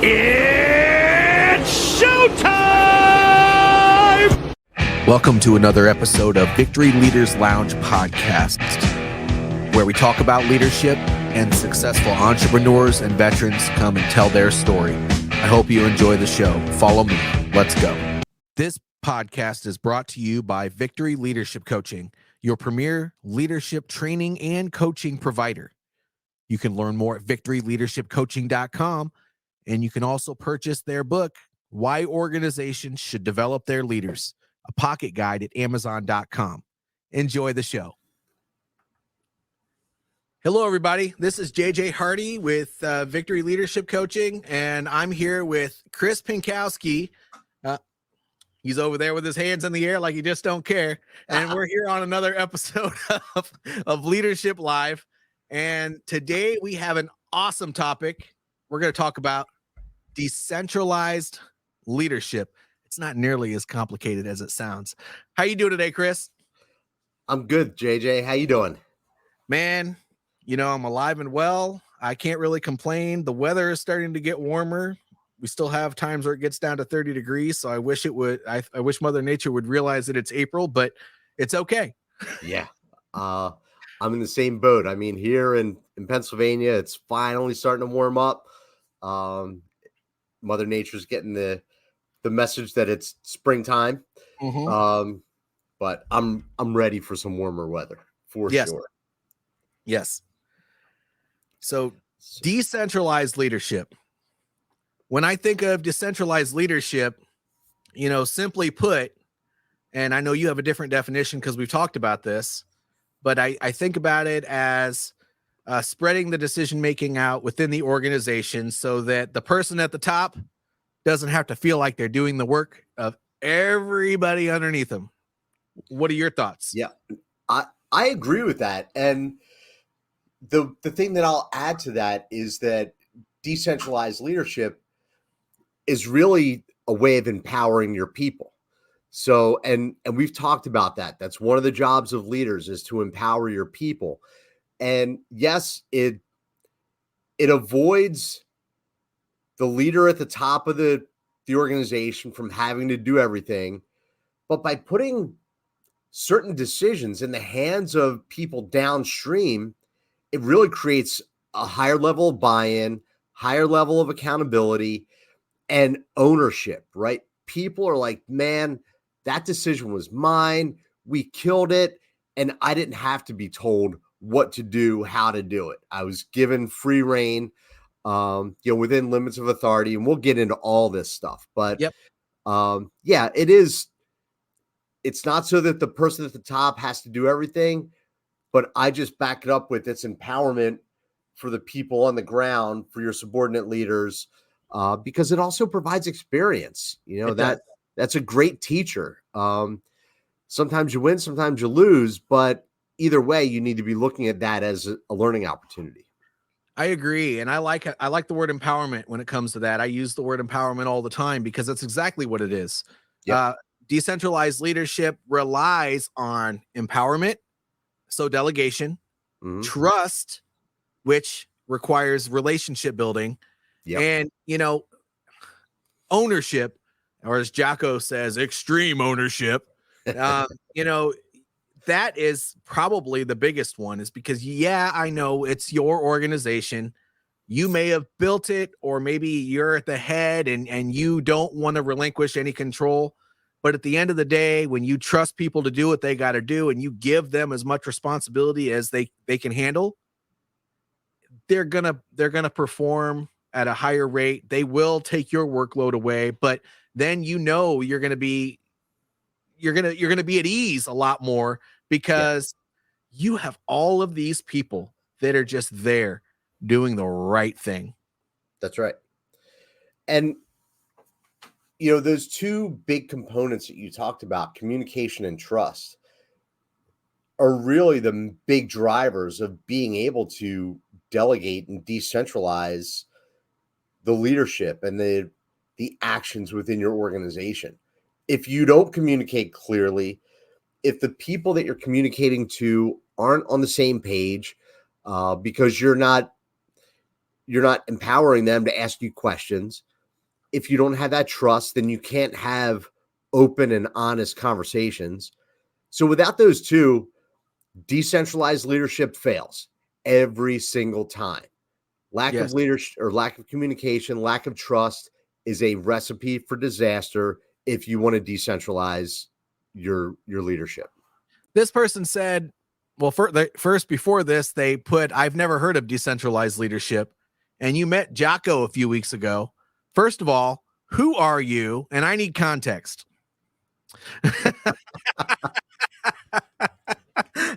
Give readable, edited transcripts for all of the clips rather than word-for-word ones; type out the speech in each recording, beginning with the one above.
It's showtime! Welcome to another episode of Victory Leaders Lounge podcast, where we talk about leadership and successful entrepreneurs and veterans come and tell their story. I hope you enjoy the show. Follow me. Let's go. This podcast is brought to you by Victory Leadership Coaching, your premier leadership training and coaching provider. You can learn more at victoryleadershipcoaching.com, and you can also purchase their book, Why Organizations Should Develop Their Leaders, a pocket guide at amazon.com. Enjoy the show. Hello, everybody. This is JJ Hardy with Victory Leadership Coaching, and I'm here with Chris Pinkowski. He's over there with his hands in the air like he just don't care. And we're here on another episode of Leadership Live. And today we have an awesome topic. We're going to talk about decentralized leadership. It's not nearly as complicated as it sounds. How you doing today, Chris? I'm good, JJ. How you doing? Man, you know, I'm alive and well. I can't really complain. The weather is starting to get warmer. We still have times where it gets down to 30 degrees. So I wish it would. I wish Mother Nature would realize that it's April, but it's okay. Yeah. I'm in the same boat. I mean, here in Pennsylvania, it's finally starting to warm up. Mother Nature's getting the message that it's springtime. Mm-hmm. But I'm ready for some warmer weather for sure. Yes. So decentralized leadership. When I think of decentralized leadership, you know, simply put, and I know you have a different definition because we've talked about this, but I think about it as spreading the decision-making out within the organization so that the person at the top doesn't have to feel like they're doing the work of everybody underneath them. What are your thoughts? Yeah, I agree with that. And the thing that I'll add to that is that decentralized leadership is really a way of empowering your people. So, and we've talked about that. That's one of the jobs of leaders, is to empower your people. And yes, it avoids the leader at the top of the organization from having to do everything. But by putting certain decisions in the hands of people downstream, it really creates a higher level of buy-in, higher level of accountability, and ownership, right? People are like, man, that decision was mine. We killed it. And I didn't have to be told what to do, how to do it. I was given free reign, within limits of authority. And we'll get into all this stuff. But it's not so that the person at the top has to do everything, but I just back it up with its empowerment for the people on the ground, for your subordinate leaders, because it also provides experience. You know, that's a great teacher. Sometimes you win, sometimes you lose, but either way, you need to be looking at that as a learning opportunity. I agree. And I like the word empowerment when it comes to that. I use the word empowerment all the time because that's exactly what it is. Yep. Decentralized leadership relies on empowerment, so delegation, trust, which requires relationship building, and, you know, ownership, or as Jocko says, extreme ownership. You know, that is probably the biggest one, is because, I know it's your organization. You may have built it, or maybe you're at the head and you don't want to relinquish any control. But at the end of the day, when you trust people to do what they got to do and you give them as much responsibility as they can handle, they're gonna perform at a higher rate. They will take your workload away, but then you're gonna be at ease a lot more because you have all of these people that are just there doing the right thing. That's right. And you know, those two big components that you talked about, communication and trust, are really the big drivers of being able to delegate and decentralize the leadership and the actions within your organization. If you don't communicate clearly, if the people that you're communicating to aren't on the same page, because you're not you're not empowering them to ask you questions. If you don't have that trust, then you can't have open and honest conversations. So without those two, decentralized leadership fails every single time. Lack of leadership or lack of communication, lack of trust is a recipe for disaster if you want to decentralize your leadership. This person said, well, first before this, they put, I've never heard of decentralized leadership. And you met Jocko a few weeks ago. First of all, who are you? And I need context.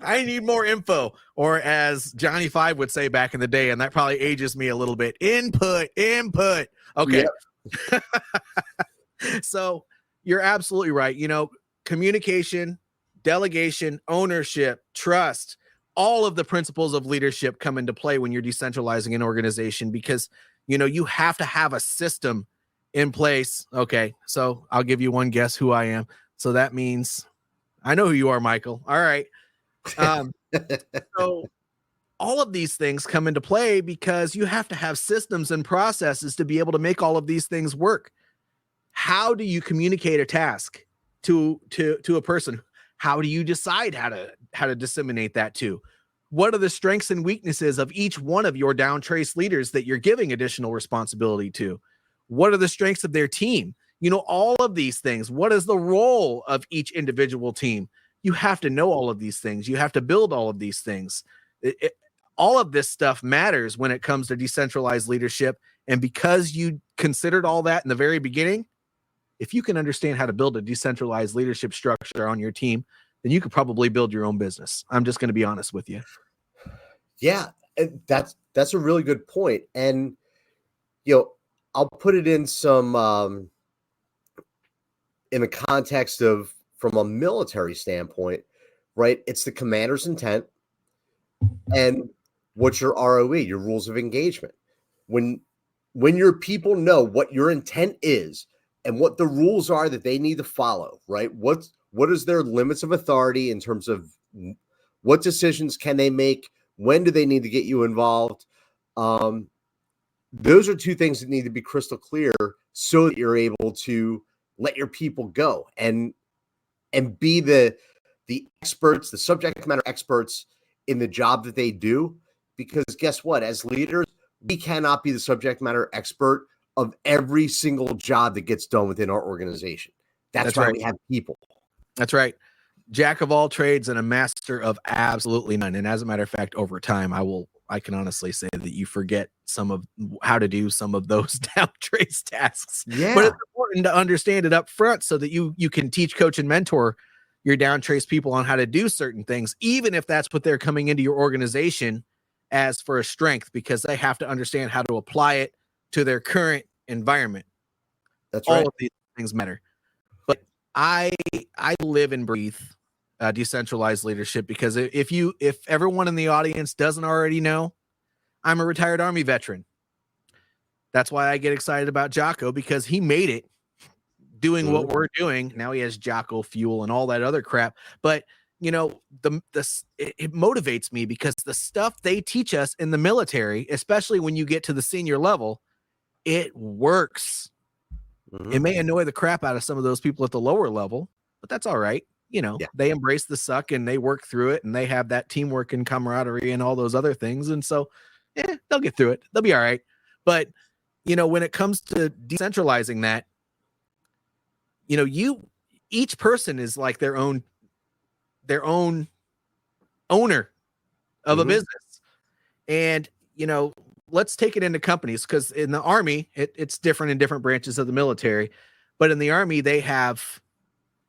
I need more info, or as Johnny Five would say back in the day, and that probably ages me a little bit. Input. Okay. Yep. So you're absolutely right. You know, communication, delegation, ownership, trust, all of the principles of leadership come into play when you're decentralizing an organization, because, you know, you have to have a system in place. Okay. So I'll give you one guess who I am. So that means I know who you are, Michael. All right. So all of these things come into play because you have to have systems and processes to be able to make all of these things work. How do you communicate a task to a person? How do you decide how to disseminate that to? What are the strengths and weaknesses of each one of your down trace leaders that you're giving additional responsibility to? What are the strengths of their team? You know, all of these things. What is the role of each individual team? You have to know all of these things. You have to build all of these things. All of this stuff matters when it comes to decentralized leadership. And because you considered all that in the very beginning, if you can understand how to build a decentralized leadership structure on your team, then you could probably build your own business. I'm just going to be honest with you. Yeah, that's a really good point. And, you know, I'll put it in some, in the context of, from a military standpoint, right? It's the commander's intent and what's your ROE, your rules of engagement. When your people know what your intent is and what the rules are that they need to follow, right? What is their limits of authority in terms of what decisions can they make? When do they need to get you involved? Those are two things that need to be crystal clear so that you're able to let your people go and be the experts, the subject matter experts in the job that they do. Because guess what? As leaders, we cannot be the subject matter expert of every single job that gets done within our organization. That's why we have people. That's right. Jack of all trades and a master of absolutely none. And as a matter of fact, over time, I can honestly say that you forget some of how to do some of those down trace tasks. Yeah. But it's important to understand it up front so that you can teach, coach, and mentor your down trace people on how to do certain things, even if that's what they're coming into your organization as for a strength, because they have to understand how to apply it to their current environment. That's right. All of these things matter. But I live and breathe decentralized leadership, because if everyone in the audience doesn't already know, I'm a retired Army veteran. That's why I get excited about Jocko, because he made it doing what we're doing. Now he has Jocko fuel and all that other crap. But you know, it motivates me because the stuff they teach us in the military, especially when you get to the senior level, it works. It may annoy the crap out of some of those people at the lower level, but that's all right. You know, they embrace the suck and they work through it, and they have that teamwork and camaraderie and all those other things. And so, they'll get through it. They'll be all right. But, you know, when it comes to decentralizing that, you know, each person is like their own owner of a business. And, you know, let's take it into companies, because in the Army, it's different in different branches of the military. But in the Army, they have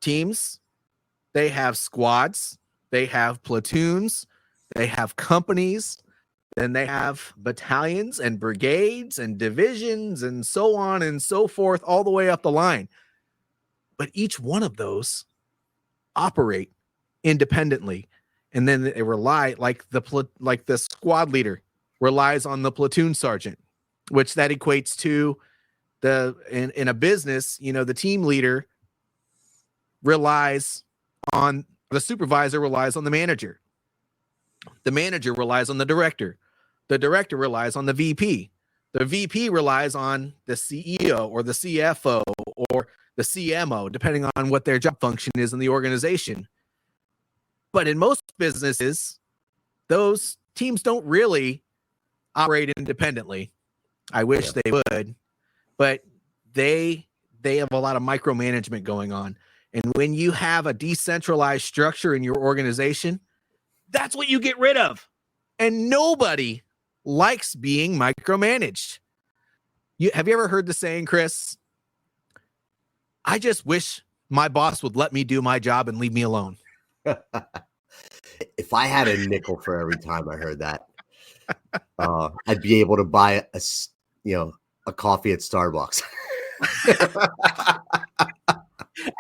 teams. They have squads, they have platoons, they have companies, then they have battalions and brigades and divisions and so on and so forth, all the way up the line. But each one of those operate independently. And then they rely, like the squad leader relies on the platoon sergeant, which that equates to in a business, you know, the team leader relies on the supervisor, relies on the manager. The manager relies on the director. The director relies on the VP. The VP relies on the CEO or the CFO or the CMO, depending on what their job function is in the organization. But in most businesses, those teams don't really operate independently. I wish they would, but they have a lot of micromanagement going on. And when you have a decentralized structure in your organization, that's what you get rid of. And nobody likes being micromanaged. Have you ever heard the saying, Chris? I just wish my boss would let me do my job and leave me alone. If I had a nickel for every time I heard that, I'd be able to buy a coffee at Starbucks.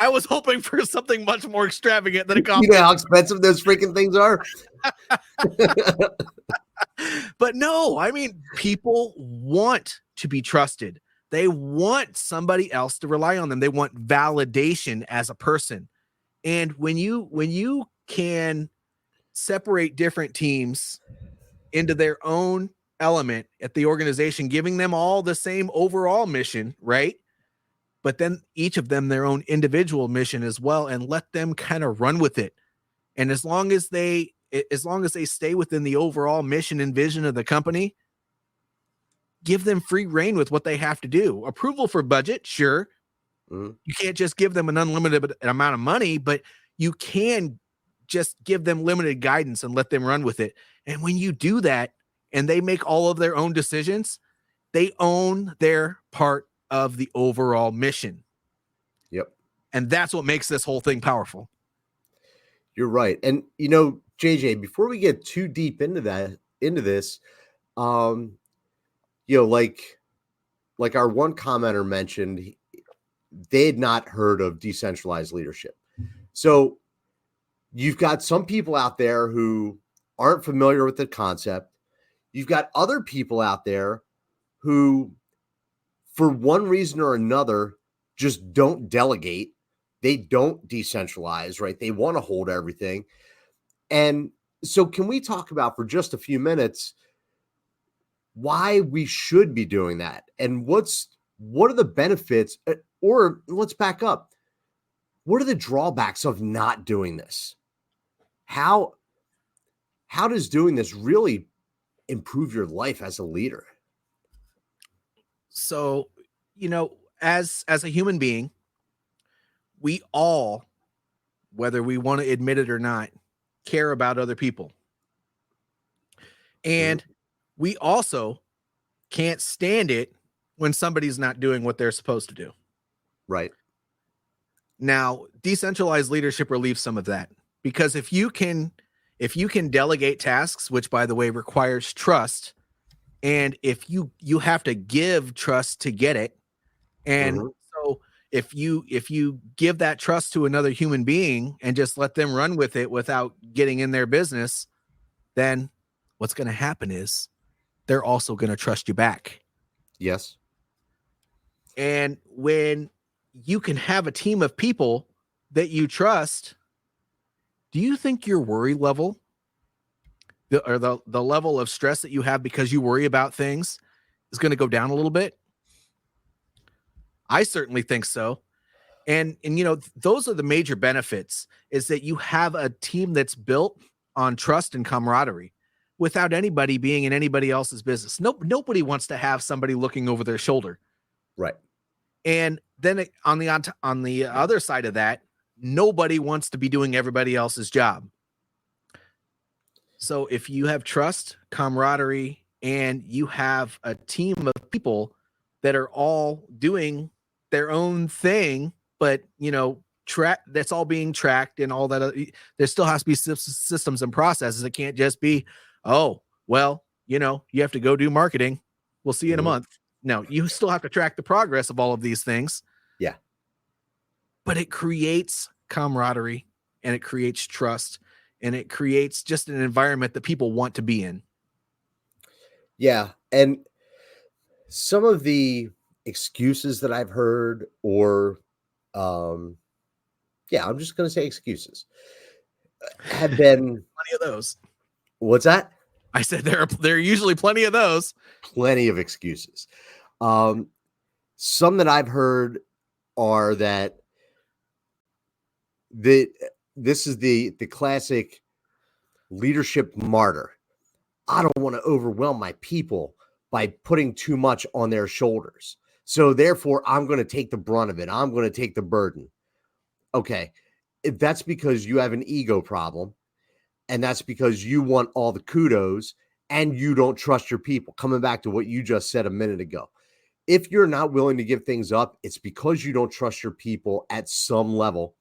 I was hoping for something much more extravagant than a coffee. You know how expensive those freaking things are? But no, I mean, people want to be trusted. They want somebody else to rely on them. They want validation as a person. And when you can separate different teams into their own element at the organization, giving them all the same overall mission, right? But then each of them their own individual mission as well, and let them kind of run with it. And as long as they stay within the overall mission and vision of the company, give them free reign with what they have to do. Approval for budget, sure. Mm-hmm. You can't just give them an unlimited amount of money, but you can just give them limited guidance and let them run with it. And when you do that and they make all of their own decisions, they own their part of the overall mission. Yep. And that's what makes this whole thing powerful. You're right. And JJ, before we get too deep into this, like our one commenter mentioned, they had not heard of decentralized leadership. So you've got some people out there who aren't familiar with the concept. You've got other people out there who, for one reason or another, just don't delegate. They don't decentralize, right? They want to hold everything. And so can we talk about for just a few minutes why we should be doing that? And what are the benefits, or let's back up. What are the drawbacks of not doing this? How does doing this really improve your life as a leader? So, as a human being, we all, whether we want to admit it or not, care about other people. And we also can't stand it when somebody's not doing what they're supposed to do. Right. Now, decentralized leadership relieves some of that, because if you can delegate tasks, which by the way requires trust, and if you have to give trust to get it, and so if you give that trust to another human being and just let them run with it without getting in their business, then what's going to happen is they're also going to trust you back. Yes. And when you can have a team of people that you trust, do you think your worry level, the level of stress that you have because you worry about things, is going to go down a little bit? I certainly think so. And those are the major benefits, is that you have a team that's built on trust and camaraderie without anybody being in anybody else's business. Nobody wants to have somebody looking over their shoulder. Right. And then on the other side of that, nobody wants to be doing everybody else's job. So if you have trust, camaraderie, and you have a team of people that are all doing their own thing, but that's all being tracked and all that, there still has to be systems and processes. It can't just be, oh, well, you have to go do marketing. We'll see you in a month. No, you still have to track the progress of all of these things. Yeah. But it creates camaraderie, and it creates trust, and it creates just an environment that people want to be in. Yeah. And some of the excuses that I've heard, or I'm just going to say excuses, have been plenty of those. What's that? I said there are usually plenty of those. Plenty of excuses. Some that I've heard are that this is the classic leadership martyr. I don't want to overwhelm my people by putting too much on their shoulders. So therefore, I'm going to take the brunt of it. I'm going to take the burden. Okay. If that's because you have an ego problem, and that's because you want all the kudos and you don't trust your people. Coming back to what you just said a minute ago. If you're not willing to give things up, it's because you don't trust your people at some level.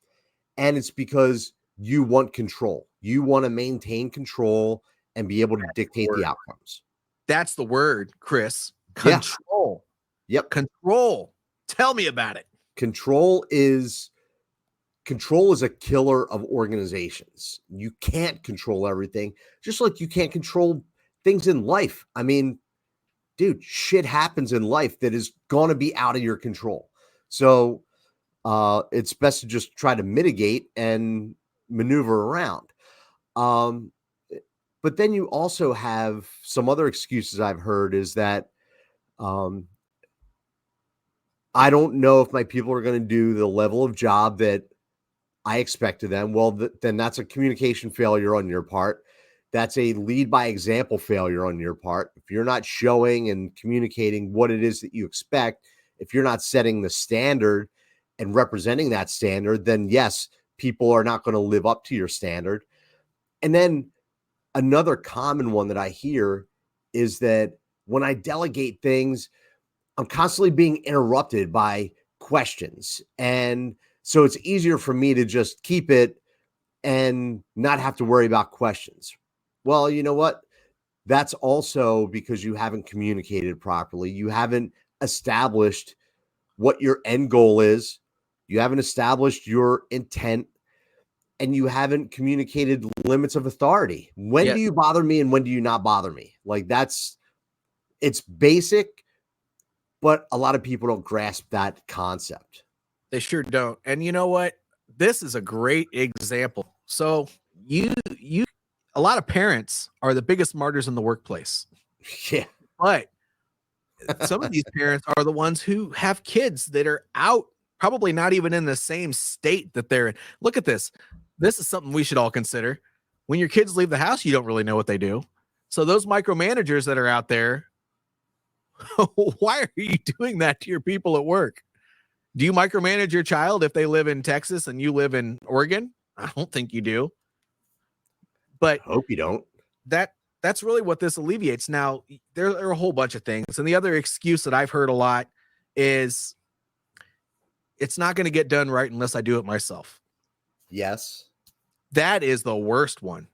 And it's because you want control. You want to maintain control and be able to dictate the outcomes. That's the word, Chris. Yeah. Control. Yep. Control. Tell me about it. Control is a killer of organizations. You can't control everything, just like you can't control things in life. I mean, dude, shit happens in life that is going to be out of your control. So it's best to just try to mitigate and maneuver around. But then you also have some other excuses I've heard is that I don't know if my people are going to do the level of job that I expect of them. Well, then that's a communication failure on your part. That's a lead by example failure on your part. If you're not showing and communicating what it is that you expect, if you're not setting the standard and representing that standard, then yes, people are not going to live up to your standard. And then another common one that I hear is that when I delegate things, I'm constantly being interrupted by questions. And so it's easier for me to just keep it and not have to worry about questions. Well, you know what? That's also because you haven't communicated properly. You haven't established what your end goal is. You haven't established your intent, and you haven't communicated limits of authority. When do you bother me and when do you not bother me? Like it's basic, but a lot of people don't grasp that concept. They sure don't. And you know what? This is a great example. So a lot of parents are the biggest martyrs in the workplace. Yeah. But some of these parents are the ones who have kids that are out, probably not even in the same state that they're in. Look at this. This is something we should all consider. When your kids leave the house, you don't really know what they do. So those micromanagers that are out there, why are you doing that to your people at work? Do you micromanage your child if they live in Texas and you live in Oregon? I don't think you do. But I hope you don't. That's really what this alleviates. Now, there are a whole bunch of things. And the other excuse that I've heard a lot is it's not going to get done right unless I do it myself. Yes. That is the worst one.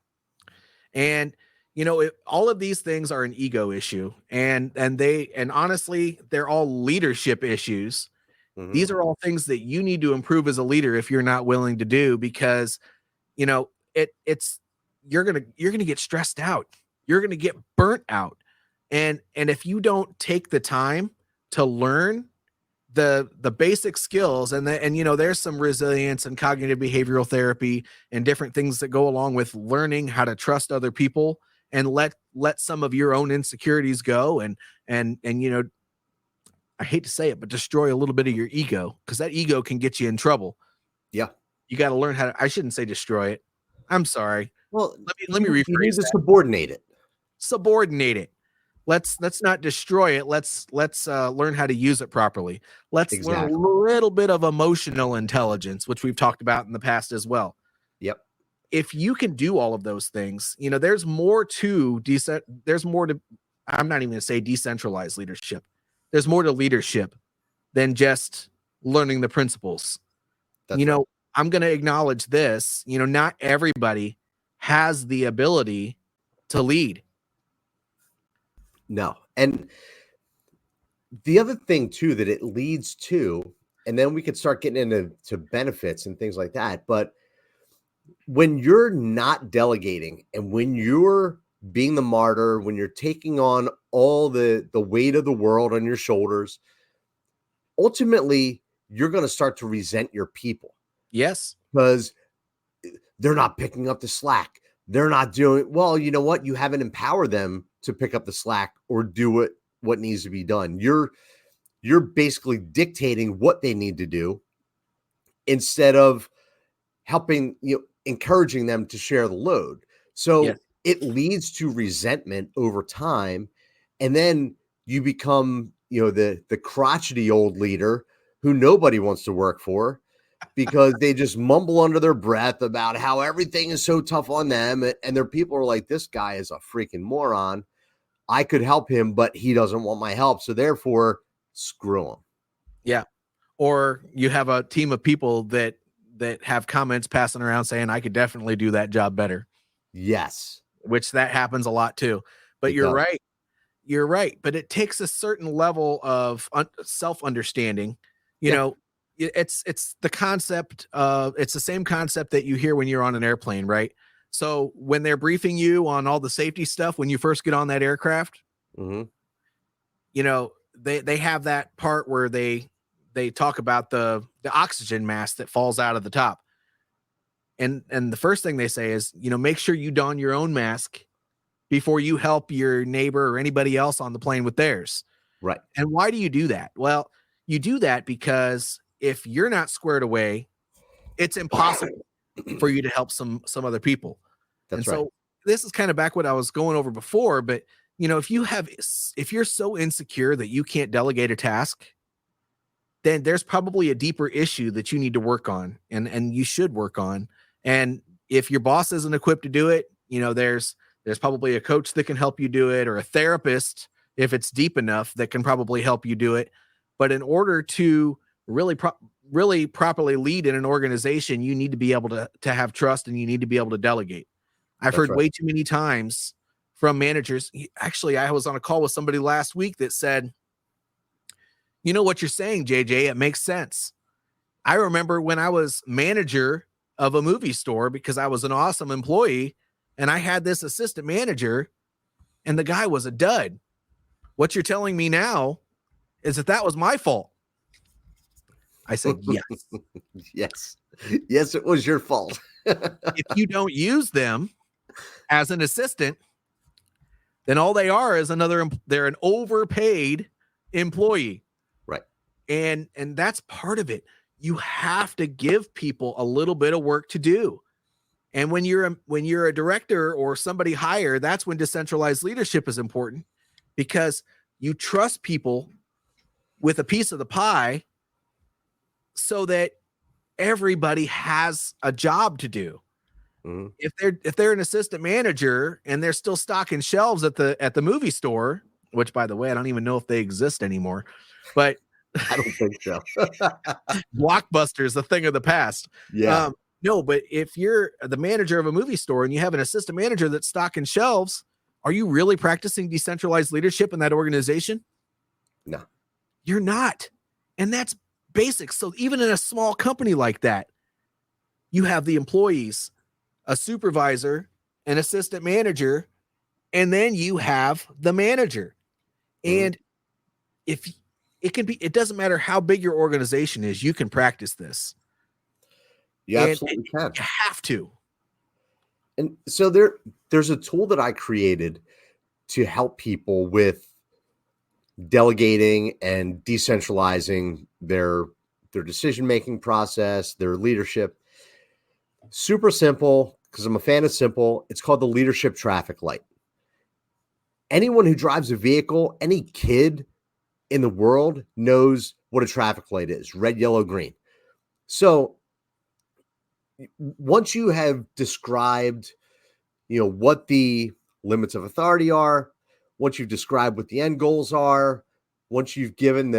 And all of these things are an ego issue, and honestly, they're all leadership issues. Mm-hmm. These are all things that you need to improve as a leader if you're not willing to do, because it's you're gonna get stressed out. You're gonna get burnt out, and if you don't take the time to learn the basic skills, and there's some resilience and cognitive behavioral therapy and different things that go along with learning how to trust other people and let some of your own insecurities go, and I hate to say it, but destroy a little bit of your ego, because that ego can get you in trouble. Yeah. You got to learn how to, I shouldn't say destroy it. I'm sorry. Well, let me rephrase you need to that. Subordinate it. Subordinate it. Let's not destroy it. Let's learn how to use it properly. Let's learn a little bit of emotional intelligence, which we've talked about in the past as well. Yep. If you can do all of those things, there's more to I'm not even going to say decentralized leadership. There's more to leadership than just learning the principles. That's right. I'm going to acknowledge this. Not everybody has the ability to lead. No. And the other thing too that it leads to, and then we could start getting into benefits and things like that, but when you're not delegating and when you're being the martyr, when you're taking on all the weight of the world on your shoulders, ultimately you're going to start to resent your people. Yes. Because they're not picking up the slack. they're not doing well. You know what? You haven't empowered them to pick up the slack or do what needs to be done. You're basically dictating what they need to do instead of helping, encouraging them to share the load. So Yes. it leads to resentment over time. And then you become, the crotchety old leader who nobody wants to work for because they just mumble under their breath about how everything is so tough on them. And their people are like, this guy is a freaking moron. I could help him, but he doesn't want my help. So therefore, screw him. Yeah. Or you have a team of people that have comments passing around saying, I could definitely do that job better. Yes. Which that happens a lot too. But It does. right. You're right. But it takes a certain level of self-understanding. It's the concept of, it's the same concept that you hear when you're on an airplane, right? So when they're briefing you on all the safety stuff, when you first get on that aircraft, they have that part where they talk about the oxygen mask that falls out of the top. And the first thing they say is, make sure you don your own mask before you help your neighbor or anybody else on the plane with theirs. Right. And why do you do that? Well, you do that because if you're not squared away, it's impossible for you to help some other people. That's right. So this is kind of back what I was going over before, but if you're so insecure that you can't delegate a task, then there's probably a deeper issue that you need to work on and you should work on. And if your boss isn't equipped to do it, there's probably a coach that can help you do it, or a therapist, if it's deep enough, that can probably help you do it. But in order to really properly lead in an organization, you need to be able to have trust, and you need to be able to delegate. I've heard way too many times from managers. Actually, I was on a call with somebody last week that said, what you're saying, JJ, it makes sense. I remember when I was manager of a movie store, because I was an awesome employee, and I had this assistant manager, and the guy was a dud. What you're telling me now is that was my fault. I said, yes. Yes. Yes, it was your fault. If you don't use them as an assistant, then all they are is they're an overpaid employee. Right. And that's part of it. You have to give people a little bit of work to do. And when you're a director or somebody higher, that's when decentralized leadership is important, because you trust people with a piece of the pie so that everybody has a job to do. Mm-hmm. If they're an assistant manager and they're still stocking shelves at the movie store, which, by the way, I don't even know if they exist anymore, but I don't think so. Blockbuster is a thing of the past. Yeah. No, but if you're the manager of a movie store and you have an assistant manager that's stocking shelves, are you really practicing decentralized leadership in that organization? No, you're not. And that's basic. So even in a small company like that, you have the employees, a supervisor, an assistant manager, and then you have the manager. Mm-hmm. And if it doesn't matter how big your organization is, you can practice this. You absolutely can. You have to. And so there's a tool that I created to help people with delegating and decentralizing their decision-making process, their leadership. Super simple, because I'm a fan of simple. It's called the leadership traffic light. Anyone who drives a vehicle, any kid in the world knows what a traffic light is: red, yellow, green. So once you have described, what the limits of authority are, once you've described what the end goals are, once you've given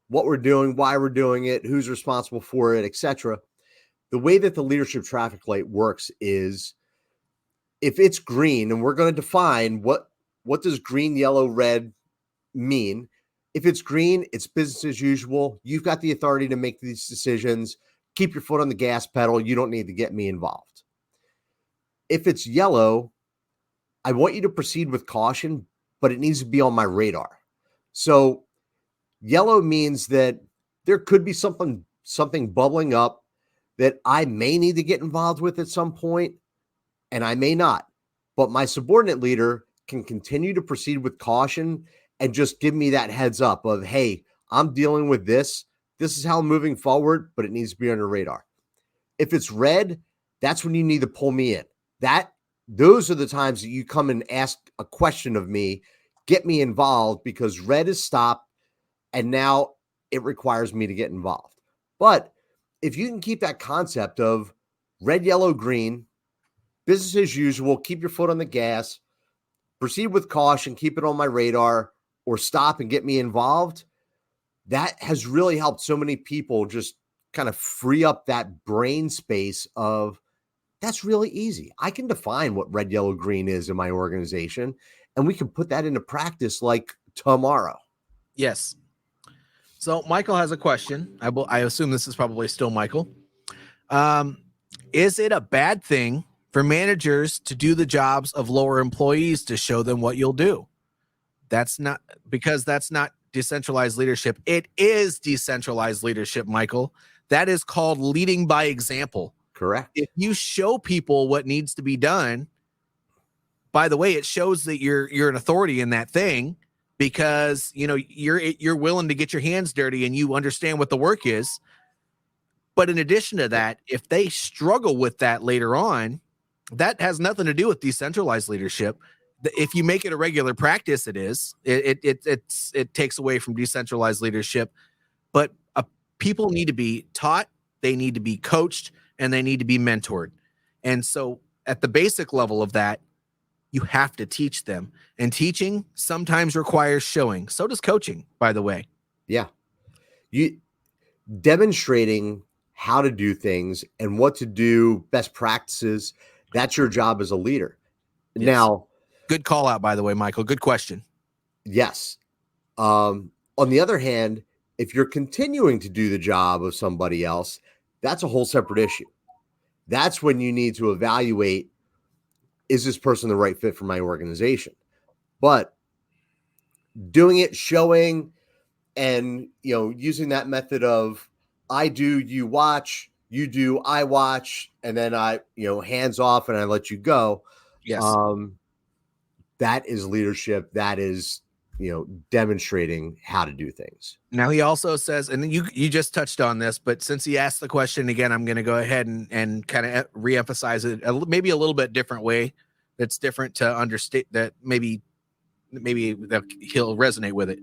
what we're doing, why we're doing it, who's responsible for it, etc., the way that the leadership traffic light works is, if it's green, and we're going to define what does green, yellow, red mean. If it's green, it's business as usual. You've got the authority to make these decisions. Keep your foot on the gas pedal. You don't need to get me involved. If it's yellow, I want you to proceed with caution, but it needs to be on my radar. So yellow means that there could be something bubbling up that I may need to get involved with at some point, and I may not, but my subordinate leader can continue to proceed with caution and just give me that heads up of, hey, I'm dealing with this. This is how I'm moving forward, but it needs to be on your radar. If it's red, that's when you need to pull me in. Those are the times that you come and ask a question of me, get me involved, because red is stopped and now it requires me to get involved. But if you can keep that concept of red, yellow, green, business as usual, keep your foot on the gas, proceed with caution, keep it on my radar, or stop and get me involved, that has really helped so many people just kind of free up that brain space of, that's really easy. I can define what red, yellow, green is in my organization, and we can put that into practice like tomorrow. Yes. So Michael has a question. I assume this is probably still Michael. Is it a bad thing for managers to do the jobs of lower employees to show them what you'll do? That's not decentralized leadership. It is decentralized leadership, Michael. That is called leading by example. Correct. If you show people what needs to be done, by the way, it shows that you're an authority in that thing, because you're willing to get your hands dirty and you understand what the work is. But in addition to that, if they struggle with that later on, that has nothing to do with decentralized leadership. If you make it a regular practice, it takes away from decentralized leadership. But people need to be taught, they need to be coached, and they need to be mentored. And so at the basic level of that, you have to teach them. And teaching sometimes requires showing. So does coaching, by the way. Yeah. You demonstrating how to do things and what to do, best practices, that's your job as a leader. Yes. Now, good call out, by the way, Michael. Good question. Yes. On the other hand, if you're continuing to do the job of somebody else, that's a whole separate issue. That's when you need to evaluate, is this person the right fit for my organization? But doing it, showing, and using that method of I do, you watch, you do, I watch, and then I, hands off and I let you go. Yes. That is leadership. That is, demonstrating how to do things. Now he also says, and you just touched on this, but since he asked the question again, I'm going to go ahead and kind of reemphasize it maybe a little bit different way. That's different to understand, that maybe that he'll resonate with it.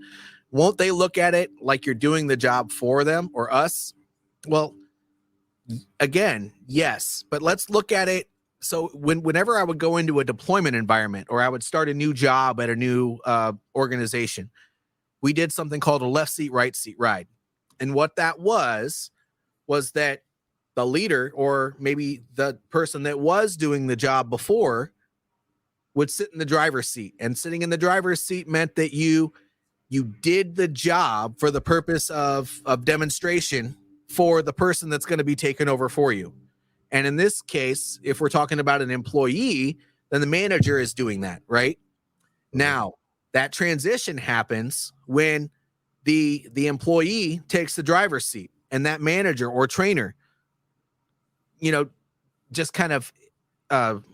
Won't they look at it like you're doing the job for them or us? Well, again, yes, but let's look at it. So whenever I would go into a deployment environment, or I would start a new job at a new organization, we did something called a left seat, right seat ride. And what that was that the leader, or maybe the person that was doing the job before, would sit in the driver's seat. And sitting in the driver's seat meant that you did the job for the purpose of demonstration for the person that's going to be taken over for you. And in this case, if we're talking about an employee, then the manager is doing that, right? Now, that transition happens when the employee takes the driver's seat, and that manager or trainer, just kind of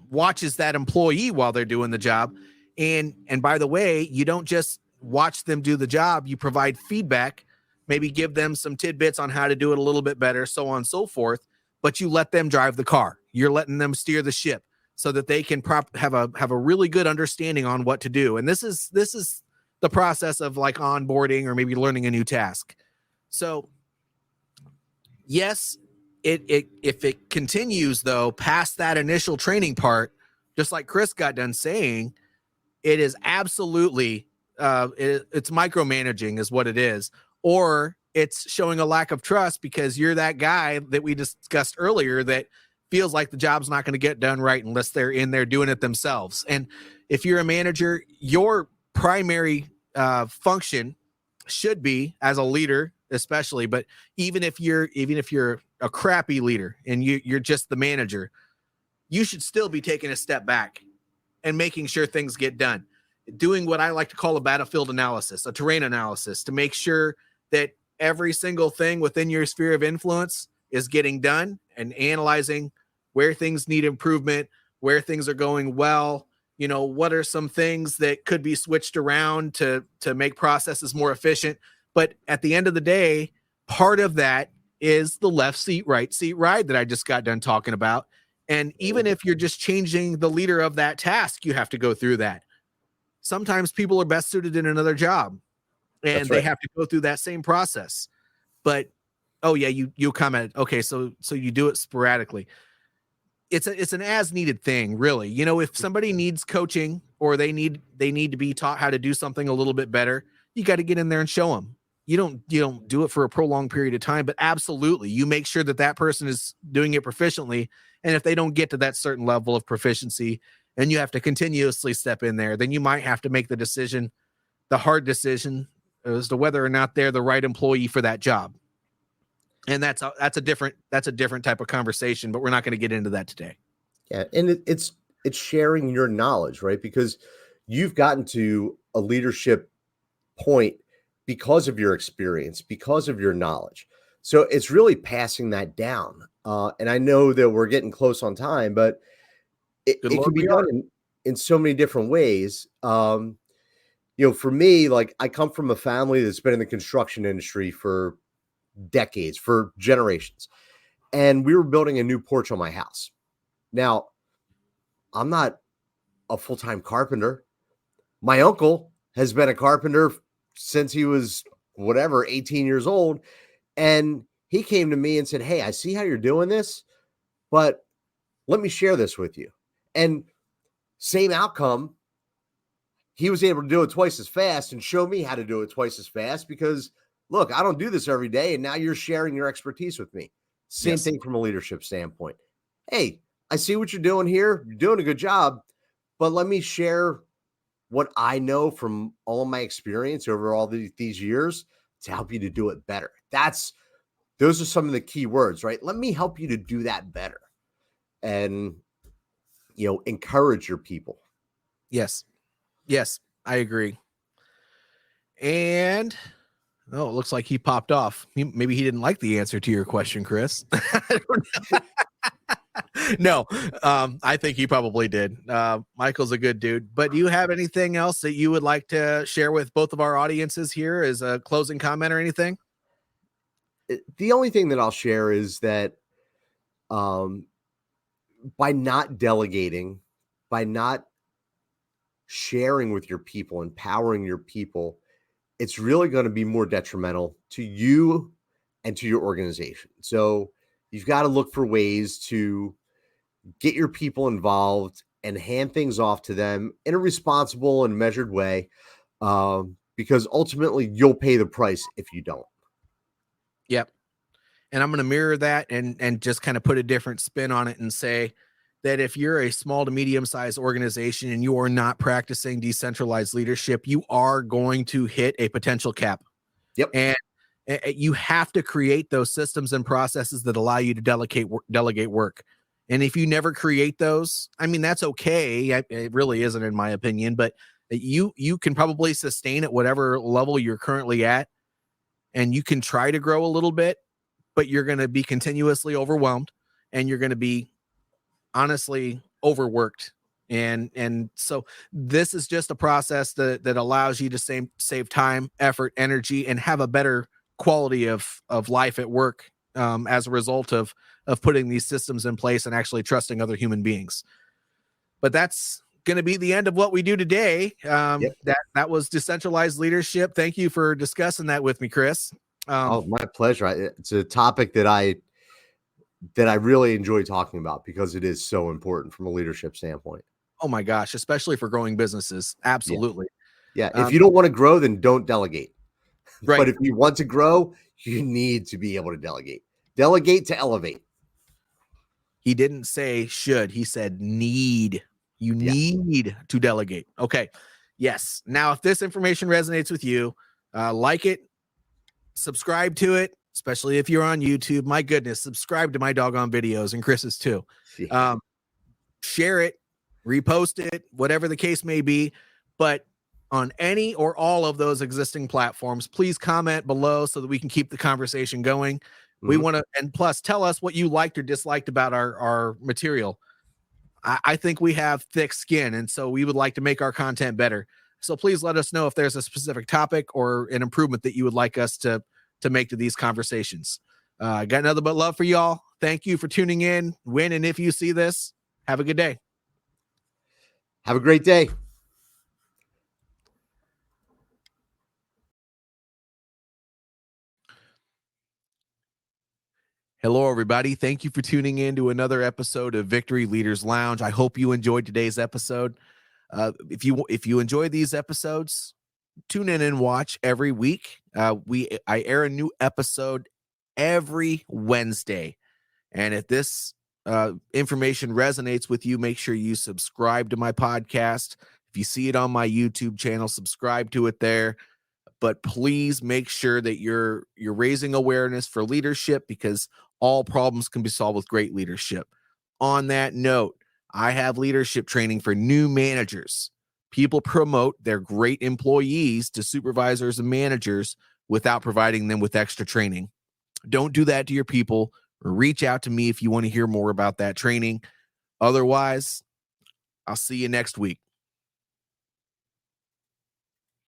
watches that employee while they're doing the job. And by the way, you don't just watch them do the job, you provide feedback, maybe give them some tidbits on how to do it a little bit better, so on and so forth. But you let them drive the car. You're letting them steer the ship so that they can have a really good understanding on what to do. And this is the process of like onboarding or maybe learning a new task. So yes, if it continues though past that initial training part, just like Chris got done saying, it is absolutely it's micromanaging is what it is, or it's showing a lack of trust because you're that guy that we discussed earlier that feels like the job's not going to get done right unless they're in there doing it themselves. And if you're a manager, your primary function should be, as a leader especially, but even if you're a crappy leader and you're just the manager, you should still be taking a step back and making sure things get done, doing what I like to call a battlefield analysis, a terrain analysis, to make sure that every single thing within your sphere of influence is getting done, and analyzing where things need improvement, where things are going well. You know, what are some things that could be switched around to make processes more efficient? But at the end of the day, part of that is the left seat, right seat ride that I just got done talking about. And even if you're just changing the leader of that task, you have to go through that. Sometimes people are best suited in another job and they have to go through that same process. But, oh yeah, you commented, okay, so you do it sporadically. It's an as needed thing, really. You know, if somebody needs coaching or they need to be taught how to do something a little bit better, you got to get in there and show them. You don't do it for a prolonged period of time, but absolutely, you make sure that person is doing it proficiently. And if they don't get to that certain level of proficiency, and you have to continuously step in there, then you might have to make the hard decision as to whether or not they're the right employee for that job. And that's a different type of conversation, but we're not going to get into that today. Yeah, and it's sharing your knowledge, right? Because you've gotten to a leadership point because of your experience, because of your knowledge. So it's really passing that down. And I know that we're getting close on time, but it can be done in so many different ways. You know, for me, like, I come from a family that's been in the construction industry for decades, for generations. And we were building a new porch on my house. Now, I'm not a full-time carpenter. My uncle has been a carpenter since he was 18 years old. And he came to me and said, "Hey, I see how you're doing this, but let me share this with you." And same outcome, he was able to do it twice as fast and show me how to do it twice as fast because, look, I don't do this every day. And now you're sharing your expertise with me. Same thing from a leadership standpoint. Hey, I see what you're doing here. You're doing a good job, but let me share what I know from all of my experience over all these years to help you to do it better. Those are some of the key words, right? Let me help you to do that better and, you know, encourage your people. Yes, I agree. And it looks like he popped off. Maybe he didn't like the answer to your question, Chris. I don't know. No, I think he probably did. Michael's a good dude. But do you have anything else that you would like to share with both of our audiences here as a closing comment or anything? The only thing that I'll share is that by not delegating, by not sharing with your people, empowering your people, it's really going to be more detrimental to you and to your organization. So you've got to look for ways to get your people involved and hand things off to them in a responsible and measured way, because ultimately you'll pay the price if you don't. Yep. And I'm going to mirror that and just kind of put a different spin on it and say that if you're a small to medium-sized organization and you are not practicing decentralized leadership, you are going to hit a potential cap. Yep. And you have to create those systems and processes that allow you to delegate work. And if you never create those, I mean, that's okay. It really isn't, in my opinion, but you can probably sustain at whatever level you're currently at, and you can try to grow a little bit, but you're going to be continuously overwhelmed and you're going to be honestly overworked. And so this is just a process that allows you to save time, effort, energy, and have a better quality of life at work as a result of putting these systems in place and actually trusting other human beings. But that's going to be the end of what we do today. That was Decentralized Leadership. Thank you for discussing that with me, Chris. My pleasure. It's a topic that I really enjoy talking about because it is so important from a leadership standpoint. Oh my gosh, especially for growing businesses. Absolutely. Yeah. If you don't want to grow, then don't delegate. Right. But if you want to grow, you need to be able to delegate. Delegate to elevate. He didn't say should. He said need. You need to delegate. Okay. Yes. Now, if this information resonates with you, like it, subscribe to it, especially if you're on YouTube. My goodness, subscribe to my doggone videos and Chris's too. Share it, repost it, whatever the case may be. But on any or all of those existing platforms, please comment below so that we can keep the conversation going. We want to, and plus tell us what you liked or disliked about our material. I think we have thick skin, and so we would like to make our content better. So please let us know if there's a specific topic or an improvement that you would like us to make to these conversations. Got nothing but love for y'all. Thank you for tuning in. When and if you see this, have a good day. Have a great day. Hello, everybody. Thank you for tuning in to another episode of Victory Leaders Lounge. I hope you enjoyed today's episode. If you enjoy these episodes, tune in and watch every week. I air a new episode every Wednesday. And if this information resonates with you, make sure you subscribe to my podcast. If you see it on my YouTube channel, subscribe to it there. But please make sure that you're raising awareness for leadership, because all problems can be solved with great leadership. On that note, I have leadership training for new managers. People promote their great employees to supervisors and managers without providing them with extra training. Don't do that to your people. Reach out to me if you want to hear more about that training. Otherwise, I'll see you next week.